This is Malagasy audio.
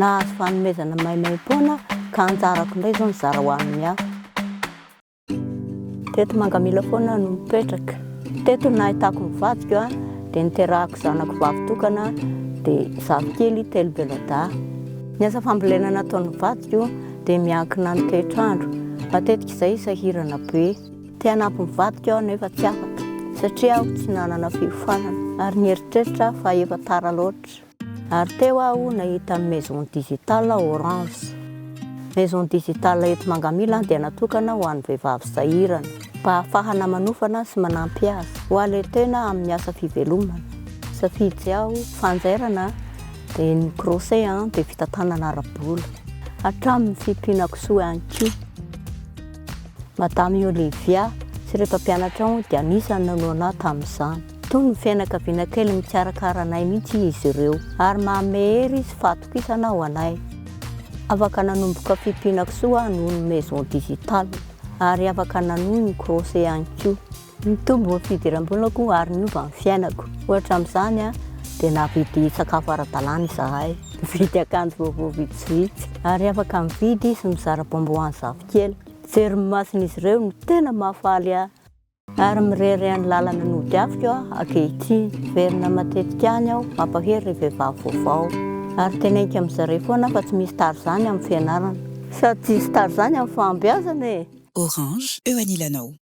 nahazo fanomezana maimai-poana ka anjarako indray izao nizara ho amin'ny hafa. Teto Mangamila foana no mipetraka. Teto no nahitako mivadika eo dia niterahako zanako vavy-tokana dia zafikely telo belada. Ny asa fambolena nataon'ny mivadika eo dia miankina ny toetrandro. Matetika izay sahirana be. Te hanampy mivadika aho nefa tsy afaka satria aho tsy nanana fiofanana ary nieritreritra fa efa tara loatra. Ary teo aho nahita maison digitale Orange. Maison digitale eto Mangamila dia natokana ho an'ny vehivavy sahirana mba ahafahana manofana sy manampy azy ho aletena amin'ny asa fivelomana. Safidy aho fanjairana dia ny crochet dia fitantanana ara-bola. Hatramin'ny fimpinako soa ihany koa. Madame Olivia sy rehefa mpianatra aho dia anisany nanoana tamin'izany. Toy ny fianakaviana kely mikarakara anay mihitsy izy ireo ary mamehery sy fahatokisana ho anay. Afaka nanomboka fimpinako soa noho ny maison digitale ary afaka nanohy ny crochet ihany koa. Nitombo ny fidiram-bolako ary niova ny fiainako. Ohatra amin'izany dia navidy sakafo ara-dalàna izahay, nividy akanjo vaovao vitsivitsy ary afaka mividy sy mizara bonbon zafikely. Jery masin'izy ireo no tena mahafaly ahy. Ary mirery amin'ny lalana nody afika aho ankehitriny. Verina matetika any aho mampahery ny vehivavy vaovao. Ary teneniko amin'izareo foana fa tsy misy tary izany amin'ny fianarana. Sady tsy misy tary izany amin'ny fahombiazana e. Orange, eo anilanao.